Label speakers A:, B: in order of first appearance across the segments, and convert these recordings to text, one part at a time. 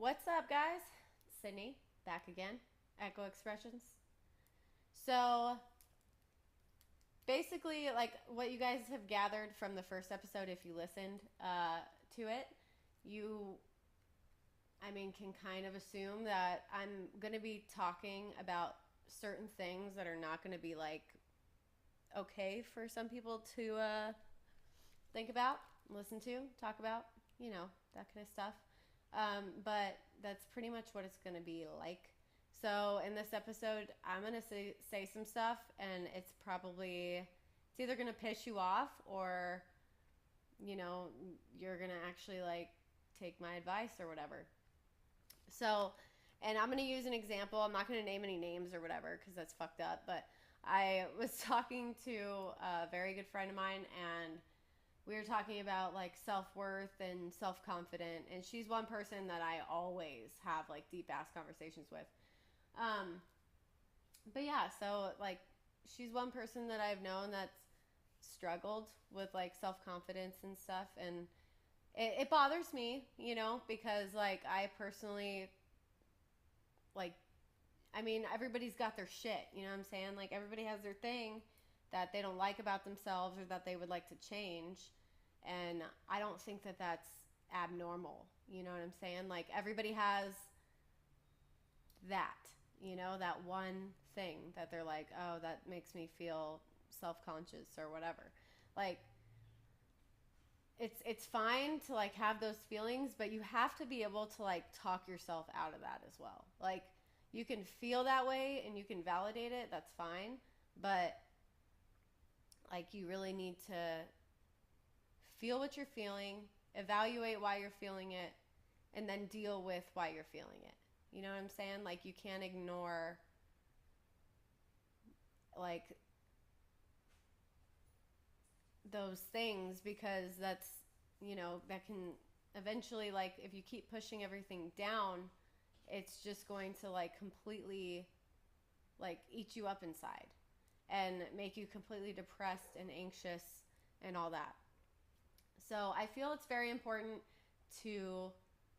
A: What's up, guys? Sydney, back again. Echo Expressions. So, basically, like what you guys have gathered from the first episode, if you listened to it, you, can kind of assume that I'm going to be talking about certain things that are not going to be like okay for some people to think about, listen to, talk about, that kind of stuff. But that's pretty much what it's going to be like. So in this episode, I'm going to say some stuff, and it's either going to piss you off or, you're going to actually like take my advice or whatever. So, and I'm going to use an example. I'm not going to name any names or whatever because that's fucked up. But I was talking to a very good friend of mine, and we were talking about like self-worth and self-confident, and she's one person that I always have like deep ass conversations with. um but yeah, so like she's one person that I've known that's struggled with like self-confidence and stuff, and it bothers me, because like I personally like, everybody's got their shit, you know what I'm saying? Like everybody has their thing that they don't like about themselves or that they would like to change. And I don't think that that's abnormal. You know what I'm saying? Like everybody has that, that one thing that they're like, oh, that makes me feel self-conscious or whatever. Like it's fine to like have those feelings, but you have to be able to like talk yourself out of that as well. Like you can feel that way and you can validate it, that's fine, but like you really need to feel what you're feeling, evaluate why you're feeling it, and then deal with why you're feeling it. You know what I'm saying? Like you can't ignore like those things because that can eventually, like if you keep pushing everything down, it's just going to like completely like eat you up inside and make you completely depressed and anxious and all that. So I feel it's very important to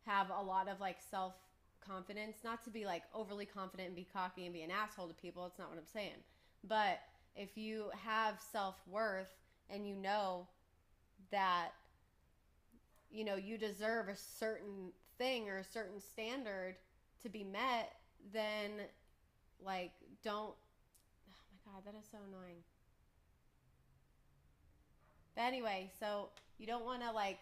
A: have a lot of like self confidence, not to be like overly confident and be cocky and be an asshole to people. It's not what I'm saying. But if you have self worth and you know that, you deserve a certain thing or a certain standard to be met, then like don't. Oh my God, that is so annoying. But anyway, so you don't want to like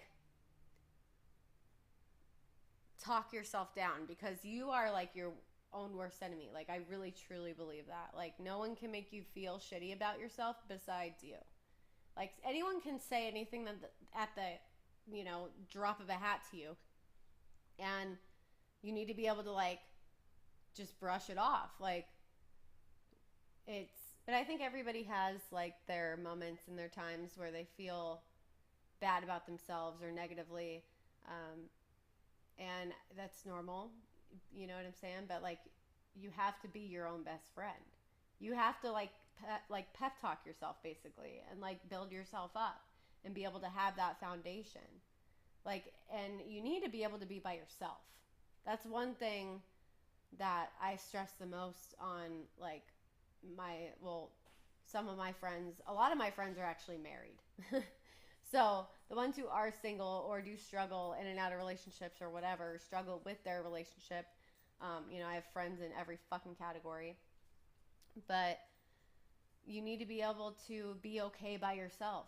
A: talk yourself down because you are like your own worst enemy. Like I really truly believe that. Like no one can make you feel shitty about yourself besides you. Like anyone can say anything that at the drop of a hat to you, and you need to be able to like just brush it off. Like but I think everybody has like their moments and their times where they feel bad about themselves or negatively, um, and that's normal. You know what I'm saying? But like you have to be your own best friend. You have to like pep talk yourself basically and like build yourself up and be able to have that foundation. Like, and you need to be able to be by yourself. That's one thing that I stress the most on like some of my friends. A lot of my friends are actually married. So the ones who are single or do struggle in and out of relationships or whatever, struggle with their relationship. I have friends in every fucking category. But you need to be able to be okay by yourself.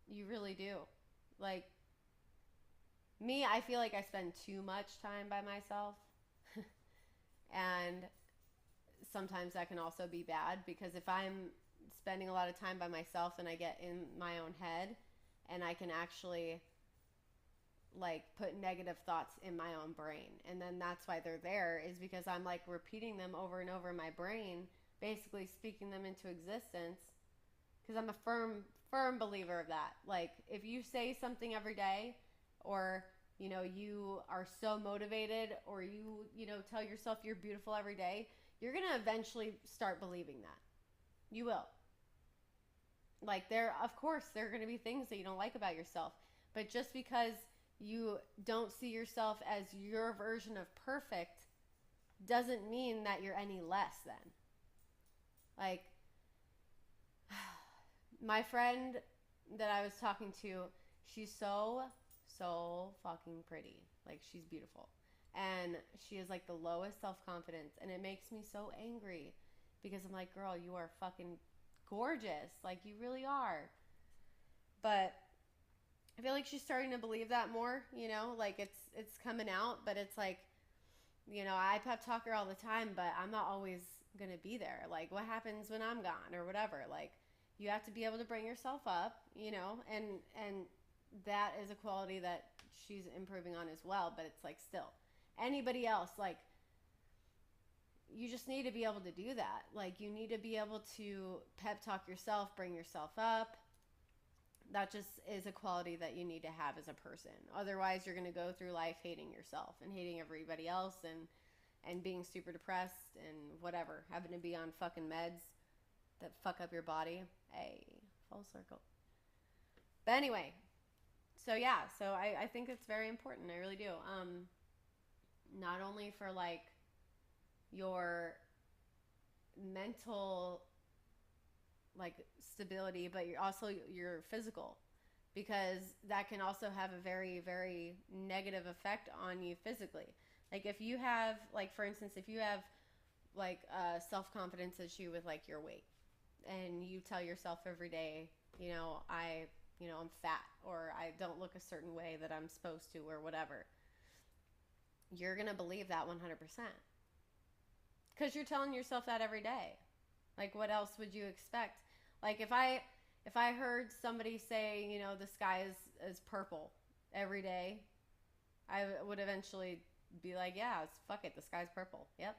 A: You really do. Like me, I feel like I spend too much time by myself. And sometimes that can also be bad because if I'm spending a lot of time by myself and I get in my own head and I can actually like put negative thoughts in my own brain, and then that's why they're there, is because I'm like repeating them over and over in my brain, basically speaking them into existence, because I'm a firm believer of that. Like if you say something every day, or you are so motivated, or tell yourself you're beautiful every day, you're going to eventually start believing that. You will. Like of course there are going to be things that you don't like about yourself, but just because you don't see yourself as your version of perfect doesn't mean that you're any less than. Like, my friend that I was talking to, she's so fucking pretty. Like, she's beautiful. And she is like the lowest self confidence. And it makes me so angry because I'm like, girl, you are fucking gorgeous. Like, you really are. But I feel like she's starting to believe that more, you know? Like, it's coming out, but it's like, you know, I pep talk her all the time, but I'm not always gonna be there. Like, what happens when I'm gone or whatever? Like, you have to be able to bring yourself up, you know, and that is a quality that she's improving on as well. But it's like, still, anybody else, like, you just need to be able to do that. Like, you need to be able to pep talk yourself, bring yourself up. That just is a quality that you need to have as a person. Otherwise, you're going to go through life hating yourself and hating everybody else and being super depressed and whatever, having to be on fucking meds that fuck up your body. Hey, full circle. But anyway, so yeah, so I think it's very important. I really do. Not only for like your mental like stability, but you're also your physical, because that can also have a very, very negative effect on you physically. Like, if you have, like, for instance, if you have like a self-confidence issue with like your weight, and you tell yourself every day, I'm fat, or I don't look a certain way that I'm supposed to, or whatever, you're gonna believe that 100%, because you're telling yourself that every day. Like, what else would you expect? Like, if I heard somebody say, the sky is purple every day, I would eventually be like, yeah, fuck it, the sky's purple. Yep.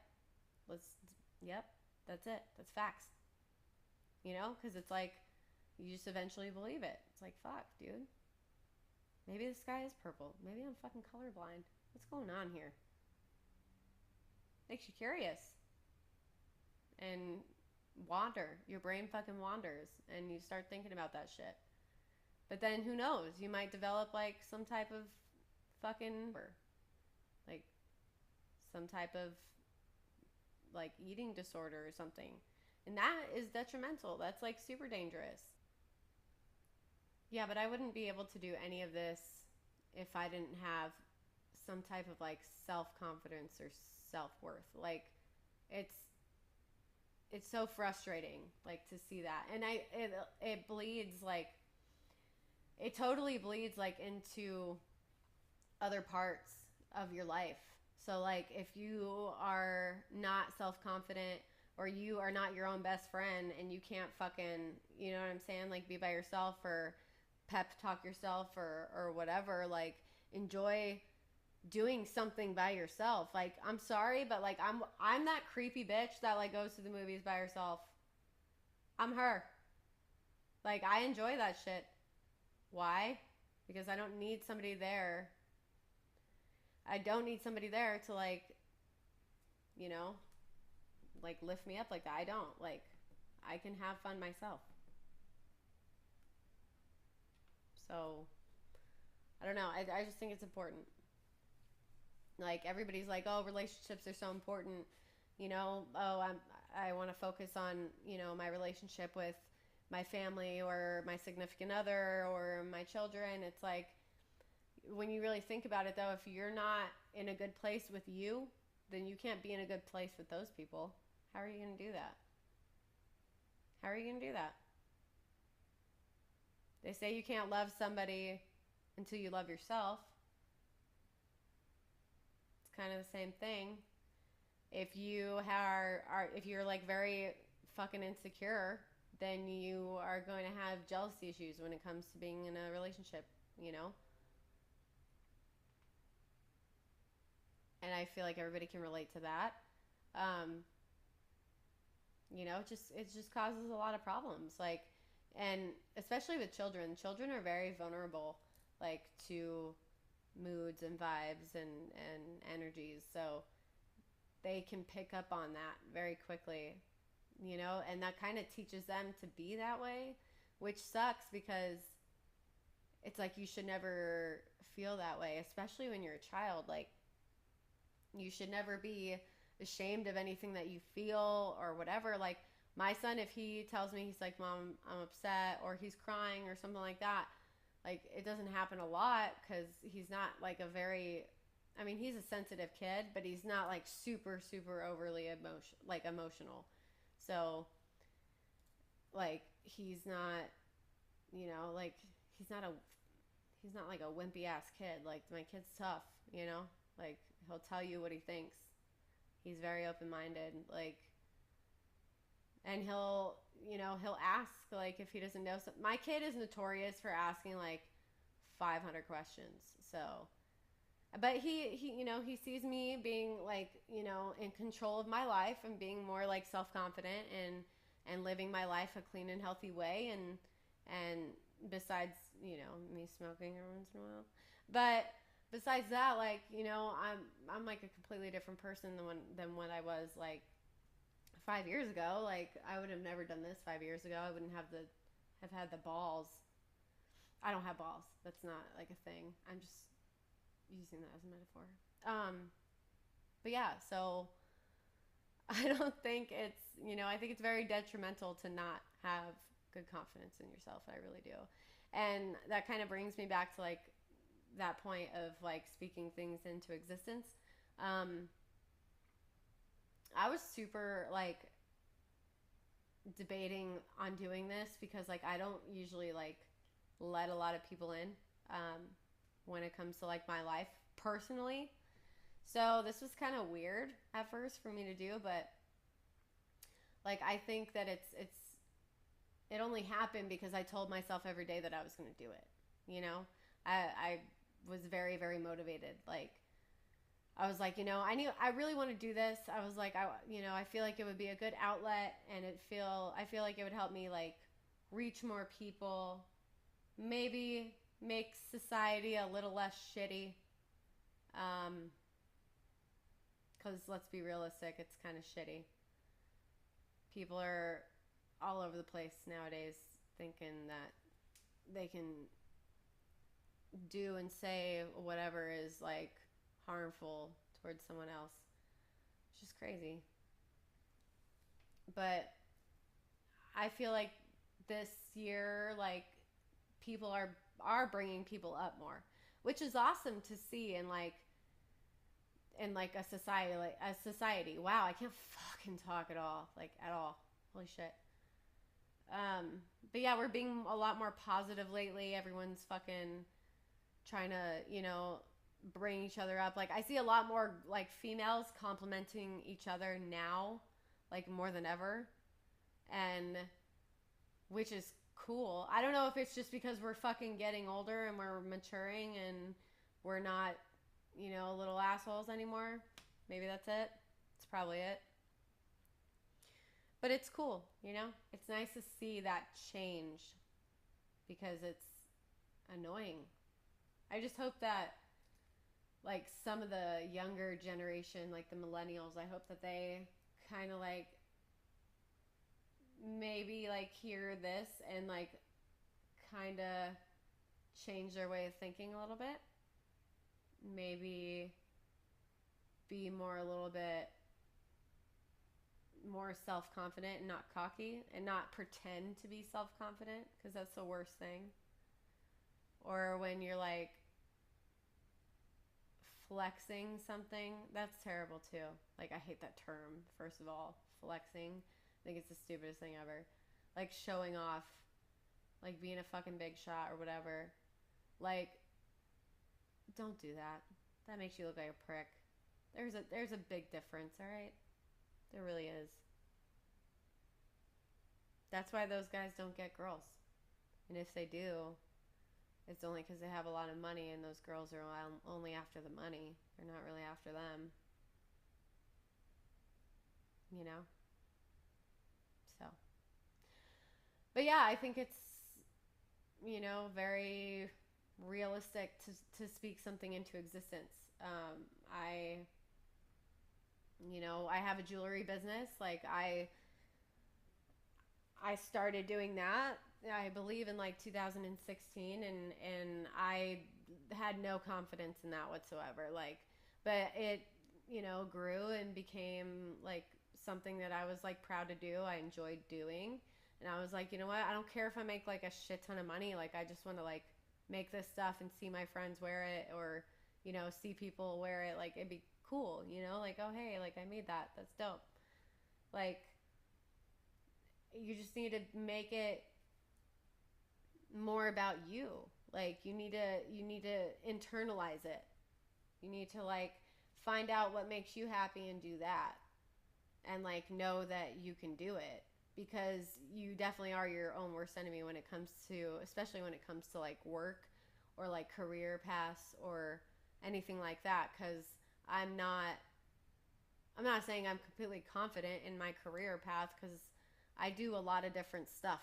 A: Yep, that's it. That's facts. Because it's like, you just eventually believe it. It's like, fuck, dude. Maybe the sky is purple. Maybe I'm fucking colorblind. What's going on here? Makes you curious. And wander. Your brain fucking wanders, and you start thinking about that shit. But then who knows? You might develop like some type of fucking, like, some type of like eating disorder or something. And that is detrimental. That's like super dangerous. Yeah, but I wouldn't be able to do any of this if I didn't have some type of like self-confidence or self-worth. Like, it's so frustrating, like, to see that. And it bleeds, like, it totally bleeds like into other parts of your life. So like, if you are not self-confident, or you are not your own best friend, and you can't fucking, you know what I'm saying, like, be by yourself or pep talk yourself or whatever, like, enjoy doing something by yourself. Like, I'm sorry, but like, I'm that creepy bitch that like goes to the movies by herself. I'm her. Like, I enjoy that shit. Why? Because I don't need somebody there. I don't need somebody there to like, like, lift me up like that. I don't. Like, I can have fun myself. So, I don't know. I just think it's important. Like, everybody's like, oh, relationships are so important. I want to focus on, my relationship with my family or my significant other or my children. It's like, when you really think about it, though, if you're not in a good place with you, then you can't be in a good place with those people. How are you going to do that? How are you going to do that? They say you can't love somebody until you love yourself. It's kind of the same thing. If you if you're like very fucking insecure, then you are going to have jealousy issues when it comes to being in a relationship, And I feel like everybody can relate to that. It just causes a lot of problems. Like, and especially with children. Children are very vulnerable, like, to moods and vibes and energies. So they can pick up on that very quickly, and that kind of teaches them to be that way, which sucks because it's like you should never feel that way, especially when you're a child. Like, you should never be ashamed of anything that you feel or whatever. Like, my son, if he tells me, he's like, Mom, I'm upset, or he's crying or something like that, like, it doesn't happen a lot because he's not like a very, I mean, he's a sensitive kid, but he's not like super, super overly emotional. So, like, he's not, like, he's not a, he's not like a wimpy ass kid. Like, my kid's tough, like, he'll tell you what he thinks. He's very open minded. Like, and he'll ask, like, if he doesn't know something. My kid is notorious for asking like 500 questions. So, but he sees me being like, in control of my life and being more like self-confident and living my life a clean and healthy way, and besides, me smoking every once in a while. But besides that, like, I'm like a completely different person than when I was like 5 years ago. Like, I would have never done this 5 years ago. I wouldn't have had the balls. I don't have balls. That's not like a thing. I'm just using that as a metaphor. But yeah, so I don't think I think it's very detrimental to not have good confidence in yourself. I really do. And that kind of brings me back to like that point of like speaking things into existence. I was super like debating on doing this because like I don't usually like let a lot of people in when it comes to like my life personally. So this was kind of weird at first for me to do, but like I think that it only happened because I told myself every day that I was going to do it. I was very, very motivated. Like, I was like, I really want to do this. I was like, I feel like it would be a good outlet, and I feel like it would help me like reach more people, maybe make society a little less shitty. Because let's be realistic, it's kind of shitty. People are all over the place nowadays thinking that they can do and say whatever is like harmful towards someone else. It's just crazy. But I feel like this year, like, people are bringing people up more, which is awesome to see in like a society. Wow, I can't fucking talk at all, like at all. Holy shit. But yeah, we're being a lot more positive lately. Everyone's fucking trying to, bring each other up. Like, I see a lot more like females complimenting each other now, like more than ever, and which is cool. I don't know if it's just because we're fucking getting older and we're maturing and we're not, little assholes anymore. Maybe that's it. It's probably it. But it's cool, It's nice to see that change because it's annoying. I just hope that like some of the younger generation, like the millennials, I hope that they kind of like maybe like hear this and like kind of change their way of thinking a little bit. Maybe be more a little bit more self-confident and not cocky, and not pretend to be self-confident, because that's the worst thing. Or when you're like flexing something, that's terrible too. Like, I hate that term. First of all, flexing, I think it's the stupidest thing ever. Like, showing off, like being a fucking big shot or whatever. Like, don't do that. That makes you look like a prick. There's a big difference, all right? There really is. That's why those guys don't get girls. And if they do, it's only because they have a lot of money, and those girls are only after the money. They're not really after them. So. But yeah, I think it's, very realistic to speak something into existence. I have a jewelry business. Like, I started doing that I believe in like 2016, and I had no confidence in that whatsoever. Like, but it, grew and became like something that I was like proud to do. I enjoyed doing, and I was like, you know what? I don't care if I make like a shit ton of money. Like, I just want to like make this stuff and see my friends wear it, or see people wear it. Like, it'd be cool, like, oh hey, like I made that. That's dope. Like, you just need to make it more about you. Like, you need to internalize it. You need to like find out what makes you happy and do that, and like know that you can do it, because you definitely are your own worst enemy when it comes to, especially when it comes to like work or like career paths or anything like that. Because i'm not I'm not saying I'm completely confident in my career path, because I do a lot of different stuff.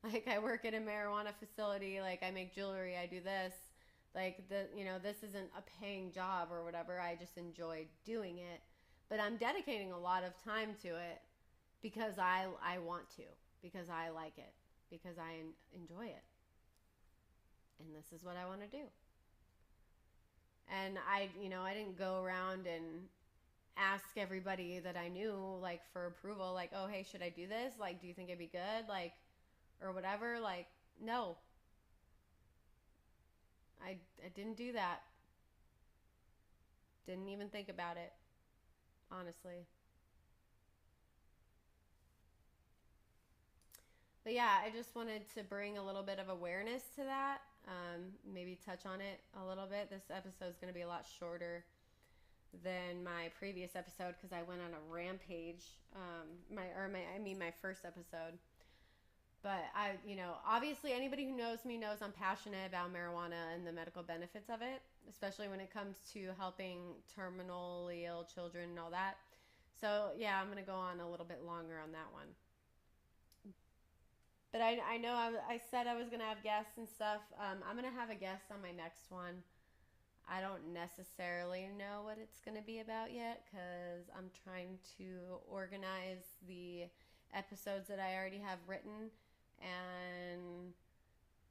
A: Like, I work at a marijuana facility, like I make jewelry, I do this. Like, this isn't a paying job or whatever. I just enjoy doing it. But I'm dedicating a lot of time to it because I want to, because I like it, because I enjoy it. And this is what I want to do. And I didn't go around and ask everybody that I knew, like, for approval, like, oh hey, should I do this, like, do you think it'd be good, like, or whatever. Like, no, I didn't do that. Didn't even think about it, honestly. But yeah, I just wanted to bring a little bit of awareness to that. Maybe touch on it a little bit. This episode is going to be a lot shorter than my previous episode because I went on a rampage. My first episode. But obviously anybody who knows me knows I'm passionate about marijuana and the medical benefits of it, especially when it comes to helping terminally ill children and all that. So yeah, I'm going to go on a little bit longer on that one. But I know I said I was going to have guests and stuff. I'm going to have a guest on my next one. I don't necessarily know what it's going to be about yet because I'm trying to organize the episodes that I already have written. And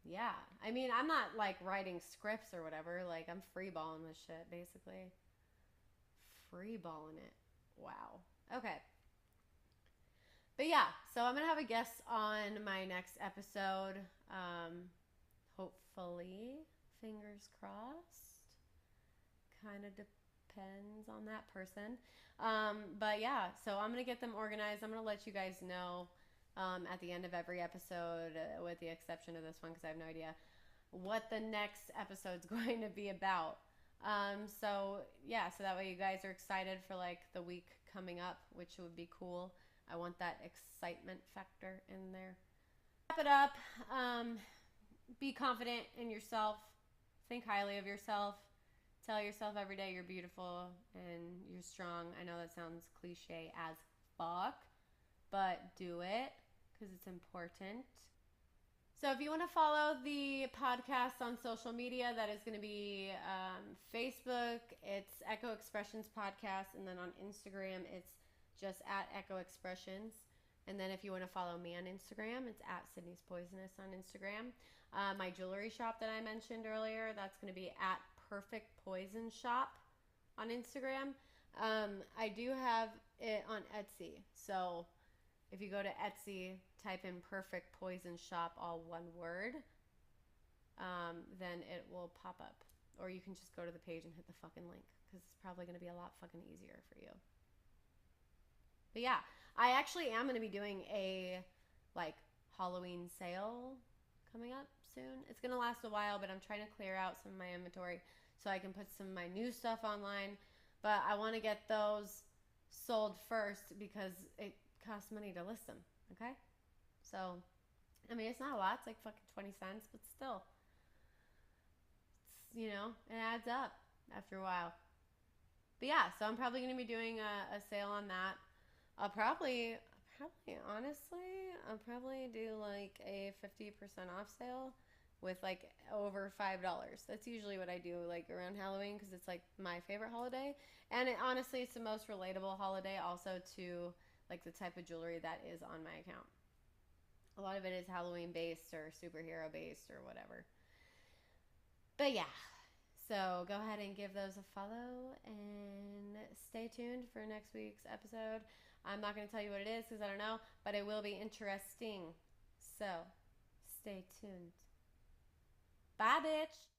A: yeah, I mean, I'm not like writing scripts or whatever. Like, I'm freeballing this shit, basically. Freeballing it. Wow. Okay. But yeah, so I'm going to have a guest on my next episode. Hopefully, fingers crossed. Kind of depends on that person. But yeah, so I'm going to get them organized. I'm going to let you guys know at the end of every episode, with the exception of this one because I have no idea what the next episode's going to be about. So yeah, so that way you guys are excited for like the week coming up, which would be cool. I want that excitement factor in there. Wrap it up. Be confident in yourself. Think highly of yourself. Tell yourself every day you're beautiful and you're strong. I know that sounds cliche as fuck, but do it because it's important. So if you want to follow the podcast on social media, that is going to be Facebook. It's Echo Expressions Podcast. And then on Instagram, it's just at Echo Expressions. And then if you want to follow me on Instagram, it's at Sydney's Poisonous on Instagram. My jewelry shop that I mentioned earlier, that's going to be at Perfect Poison Shop on Instagram. I do have it on Etsy. So if you go to Etsy, type in Perfect Poison Shop, all one word, then it will pop up. Or you can just go to the page and hit the fucking link because it's probably going to be a lot fucking easier for you. But yeah, I actually am going to be doing a like Halloween sale coming up soon. It's going to last a while, but I'm trying to clear out some of my inventory so I can put some of my new stuff online. But I want to get those sold first because it costs money to list them, okay? So, I mean, it's not a lot. It's like fucking 20 cents, but still. It's, it adds up after a while. But yeah, so I'm probably going to be doing a sale on that. I'll probably do like a 50% off sale with like over $5. That's usually what I do like around Halloween because it's like my favorite holiday. And honestly, it's the most relatable holiday also to like the type of jewelry that is on my account. A lot of it is Halloween based or superhero based or whatever. But yeah, so go ahead and give those a follow and stay tuned for next week's episode. I'm not going to tell you what it is because I don't know, but it will be interesting. So stay tuned. Bye, bitch.